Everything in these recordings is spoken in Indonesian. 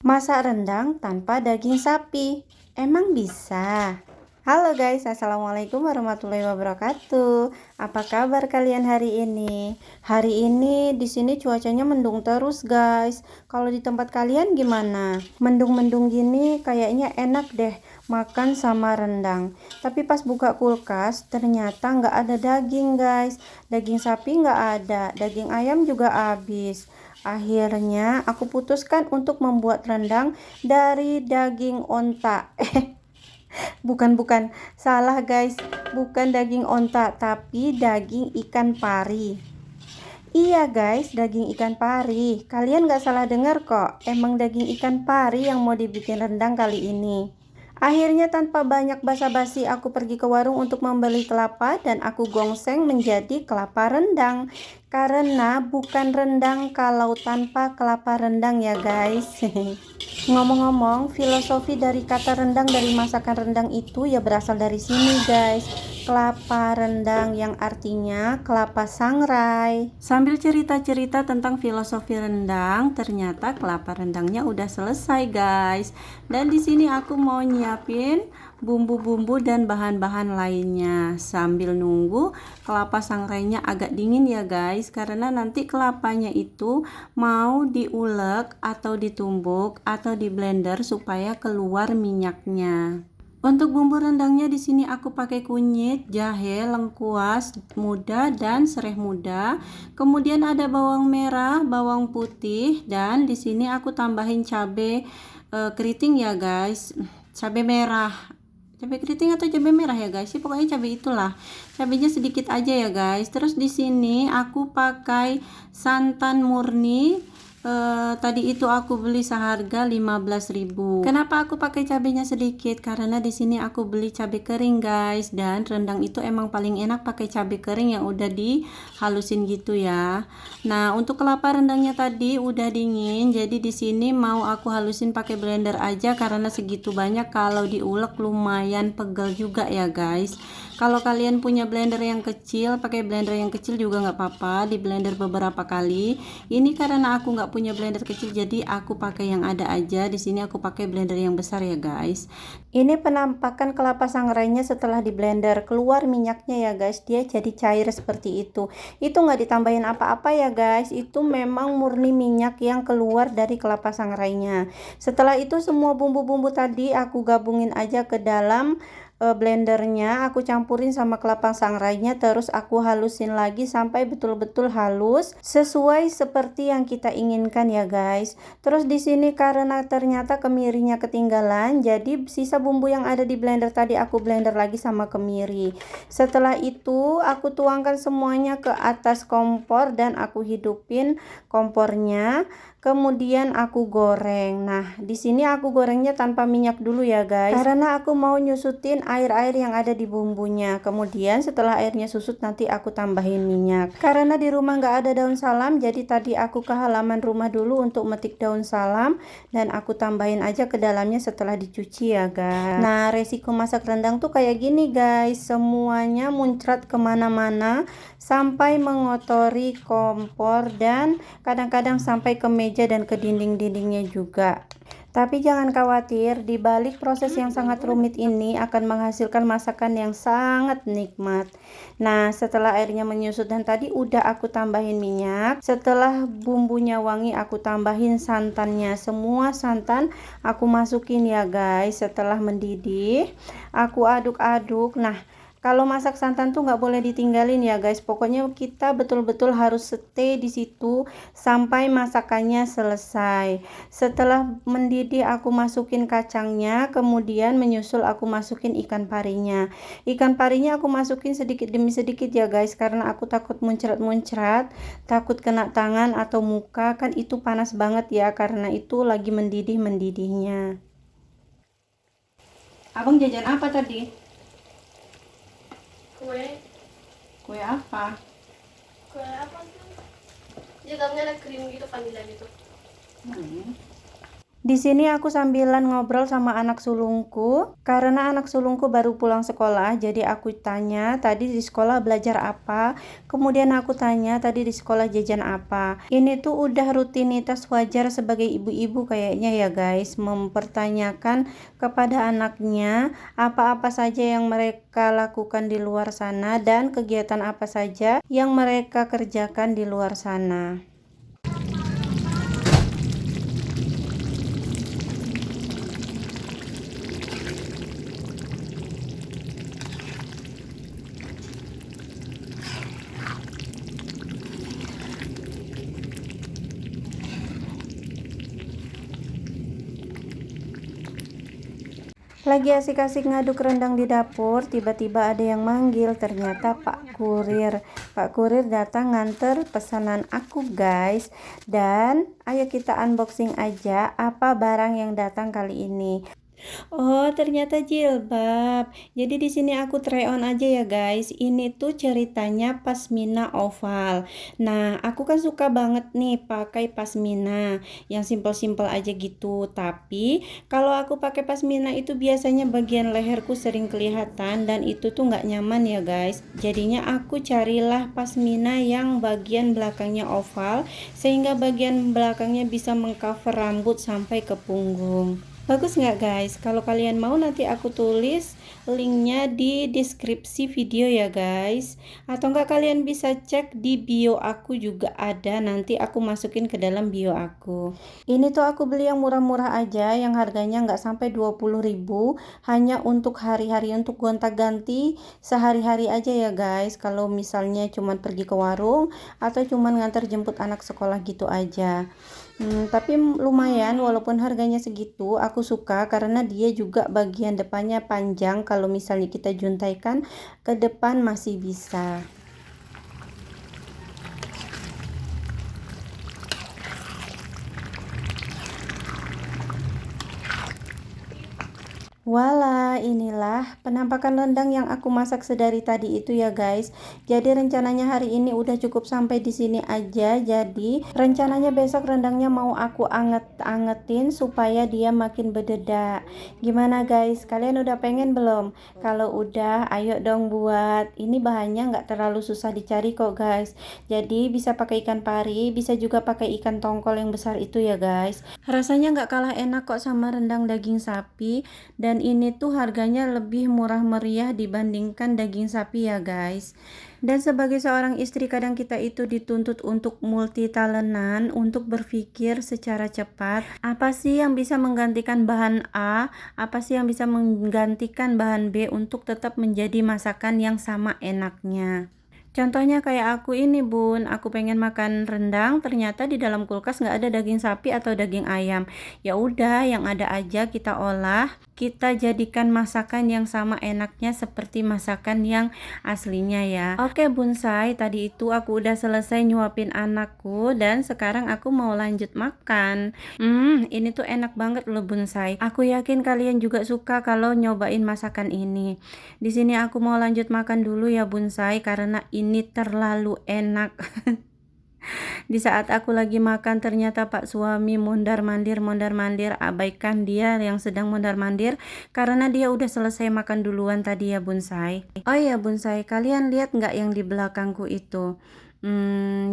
Masak rendang tanpa daging sapi. Emang bisa? Halo guys, assalamualaikum warahmatullahi wabarakatuh. Apa kabar kalian hari ini? Hari ini di sini cuacanya mendung terus guys. Kalau di tempat kalian gimana? Mendung-mendung gini kayaknya enak deh makan sama rendang. Tapi pas buka kulkas ternyata nggak ada daging guys. Daging sapi nggak ada, daging ayam juga habis. Akhirnya aku putuskan untuk membuat rendang dari daging onta. Bukan, salah guys, bukan daging onta, tapi daging ikan pari. Iya guys, daging ikan pari. Kalian gak salah dengar kok, emang daging ikan pari yang mau dibikin rendang kali ini. Akhirnya tanpa banyak basa-basi aku pergi ke warung untuk membeli kelapa dan aku gongseng menjadi kelapa rendang. Karena bukan rendang kalau tanpa kelapa rendang ya guys. Ngomong-ngomong, filosofi dari kata rendang dari masakan rendang itu ya berasal dari sini guys. Kelapa rendang yang artinya kelapa sangrai. Sambil cerita-cerita tentang filosofi rendang, ternyata kelapa rendangnya udah selesai guys. Dan di sini aku mau nyiapin bumbu-bumbu dan bahan-bahan lainnya sambil nunggu kelapa sangrainya agak dingin ya guys, karena nanti kelapanya itu mau diulek atau ditumbuk atau di blender supaya keluar minyaknya. Untuk bumbu rendangnya di sini aku pakai kunyit, jahe, lengkuas muda dan serai muda. Kemudian ada bawang merah, bawang putih dan di sini aku tambahin cabai keriting ya guys. Cabai merah. Cabai keriting atau cabai merah ya guys. Pokoknya cabai itulah. Cabainya sedikit aja ya guys. Terus di sini aku pakai santan murni. Tadi itu aku beli seharga 15.000. Kenapa aku pakai cabenya sedikit? Karena di sini aku beli cabai kering guys, dan rendang itu emang paling enak pakai cabai kering yang udah dihalusin gitu ya. Nah, untuk kelapa rendangnya tadi udah dingin, jadi di sini mau aku halusin pakai blender aja karena segitu banyak kalau diulek lumayan pegel juga ya guys. Kalau kalian punya blender yang kecil, pakai blender yang kecil juga nggak apa-apa, di blender beberapa kali. Ini karena aku nggak punya blender kecil, jadi aku pakai yang ada aja. Di sini aku pakai blender yang besar ya guys. Ini penampakan kelapa sangrainya setelah di blender, keluar minyaknya ya guys. Dia jadi cair seperti itu. Itu nggak ditambahin apa-apa ya guys. Itu memang murni minyak yang keluar dari kelapa sangrainya. Setelah itu semua bumbu-bumbu tadi aku gabungin aja ke dalam blendernya, aku campurin sama kelapa sangrainya, terus aku halusin lagi sampai betul-betul halus sesuai seperti yang kita inginkan ya guys. Terus di sini karena ternyata kemirinya ketinggalan, jadi sisa bumbu yang ada di blender tadi aku blender lagi sama kemiri. Setelah itu aku tuangkan semuanya ke atas kompor dan aku hidupin kompornya. Kemudian aku goreng. Nah, di sini aku gorengnya tanpa minyak dulu ya guys. Karena aku mau nyusutin air-air yang ada di bumbunya. Kemudian setelah airnya susut nanti aku tambahin minyak. Karena di rumah nggak ada daun salam, jadi tadi aku ke halaman rumah dulu untuk metik daun salam dan aku tambahin aja ke dalamnya setelah dicuci ya guys. Nah, resiko masak rendang tuh kayak gini guys. Semuanya muncrat kemana-mana sampai mengotori kompor dan kadang-kadang sampai ke meja dan ke dinding-dindingnya juga. Tapi jangan khawatir, di balik proses yang sangat rumit ini akan menghasilkan masakan yang sangat nikmat. Nah, setelah airnya menyusut dan tadi udah aku tambahin minyak. Setelah bumbunya wangi, aku tambahin santannya. Semua santan aku masukin ya guys. Setelah mendidih, aku aduk-aduk. Nah, kalau masak santan tuh nggak boleh ditinggalin ya guys. Pokoknya kita betul-betul harus stay di situ sampai masakannya selesai. Setelah mendidih aku masukin kacangnya, kemudian menyusul aku masukin ikan parinya. Ikan parinya aku masukin sedikit demi sedikit ya guys, karena aku takut muncrat-muncrat, takut kena tangan atau muka, kan itu panas banget ya, karena itu lagi mendidih-mendidihnya. Abang jajan apa tadi? Kue. Kue apa? Kue apa tuh? Di dalamnya ada krim gitu, vanilla gitu. Di sini aku sambilan ngobrol sama anak sulungku, karena anak sulungku baru pulang sekolah, jadi aku tanya tadi di sekolah belajar apa, kemudian aku tanya tadi di sekolah jajan apa. Ini tuh udah rutinitas wajar sebagai ibu-ibu kayaknya ya guys, mempertanyakan kepada anaknya apa-apa saja yang mereka lakukan di luar sana dan kegiatan apa saja yang mereka kerjakan di luar sana. Lagi asik-asik ngaduk rendang di dapur, tiba-tiba ada yang manggil, ternyata Pak Kurir. Pak Kurir datang nganter pesanan aku guys. Dan ayo kita unboxing aja apa barang yang datang kali ini. Oh, ternyata jilbab. Jadi di sini aku try on aja ya guys. Ini tuh ceritanya pasmina oval. Nah, aku kan suka banget nih pakai pasmina yang simple-simple aja gitu. Tapi kalau aku pakai pasmina itu biasanya bagian leherku sering kelihatan dan itu tuh nggak nyaman ya guys. Jadinya aku carilah pasmina yang bagian belakangnya oval sehingga bagian belakangnya bisa mengcover rambut sampai ke punggung. Bagus nggak guys? Kalau kalian mau nanti aku tulis linknya di deskripsi video ya guys. Atau enggak kalian bisa cek di bio aku juga ada. Nanti aku masukin ke dalam bio aku. Ini tuh aku beli yang murah-murah aja, yang harganya nggak sampai 20.000. Hanya untuk hari-hari, untuk gonta-ganti sehari-hari aja ya guys. Kalau misalnya cuman pergi ke warung atau cuman ngantar jemput anak sekolah gitu aja. Tapi lumayan walaupun harganya segitu, aku suka karena dia juga bagian depannya panjang, kalau misalnya kita juntaikan ke depan masih bisa. Wala, inilah penampakan rendang yang aku masak sedari tadi itu ya guys. Jadi rencananya hari ini udah cukup sampai di sini aja. Jadi rencananya besok rendangnya mau aku angetin supaya dia makin berdedak. Gimana guys? Kalian udah pengen belum? Kalau udah, ayo dong buat. Ini bahannya nggak terlalu susah dicari kok guys. Jadi bisa pakai ikan pari, bisa juga pakai ikan tongkol yang besar itu ya guys. Rasanya nggak kalah enak kok sama rendang daging sapi. Dan ini tuh harganya lebih murah meriah dibandingkan daging sapi ya guys. Dan sebagai seorang istri kadang kita itu dituntut untuk multitalentan, untuk berpikir secara cepat. Apa sih yang bisa menggantikan bahan A? Apa sih yang bisa menggantikan bahan B untuk tetap menjadi masakan yang sama enaknya? Contohnya kayak aku ini bun, aku pengen makan rendang, ternyata di dalam kulkas nggak ada daging sapi atau daging ayam. Ya udah, yang ada aja kita olah, kita jadikan masakan yang sama enaknya seperti masakan yang aslinya ya. Oke bonsai, tadi itu aku udah selesai nyuapin anakku dan sekarang aku mau lanjut makan. Ini tuh enak banget loh bonsai. Aku yakin kalian juga suka kalau nyobain masakan ini. Di sini aku mau lanjut makan dulu ya bonsai karena ini terlalu enak. Di saat aku lagi makan ternyata Pak suami mondar-mandir, abaikan dia yang sedang mondar-mandir karena dia udah selesai makan duluan tadi ya bonsai. Oh ya bonsai, kalian lihat nggak yang di belakangku itu?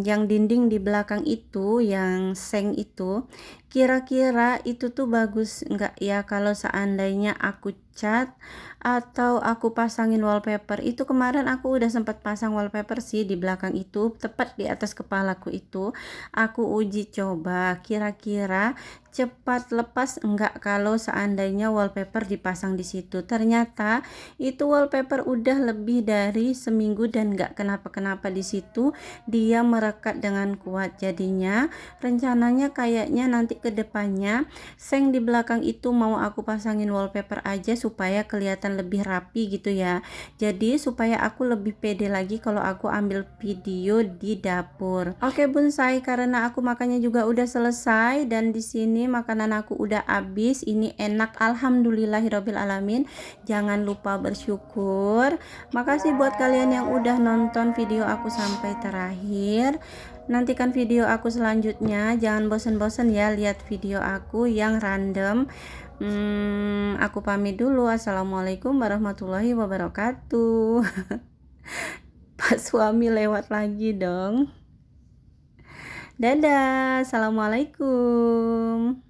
Yang dinding di belakang itu, yang seng itu, kira-kira itu tuh bagus nggak ya kalau seandainya aku cat atau aku pasangin wallpaper. Itu kemarin aku udah sempat pasang wallpaper sih di belakang itu, tepat di atas kepalaku itu. Aku uji coba kira-kira cepat lepas enggak kalau seandainya wallpaper dipasang di situ. Ternyata itu wallpaper udah lebih dari seminggu dan enggak kenapa-kenapa di situ, dia merekat dengan kuat. Jadinya rencananya kayaknya nanti ke depannya seng di belakang itu mau aku pasangin wallpaper aja supaya kelihatan lebih rapi gitu ya. Jadi supaya aku lebih pede lagi kalau aku ambil video di dapur. Oke bonsai, karena aku makannya juga udah selesai dan di sini makanan aku udah habis. Ini enak, alhamdulillahirabbil alamin. Jangan lupa bersyukur. Makasih buat kalian yang udah nonton video aku sampai terakhir. Nantikan video aku selanjutnya. Jangan bosan-bosan ya lihat video aku yang random. Aku pamit dulu. Assalamualaikum warahmatullahi wabarakatuh. Pak suami lewat lagi dong. Dadah, assalamualaikum.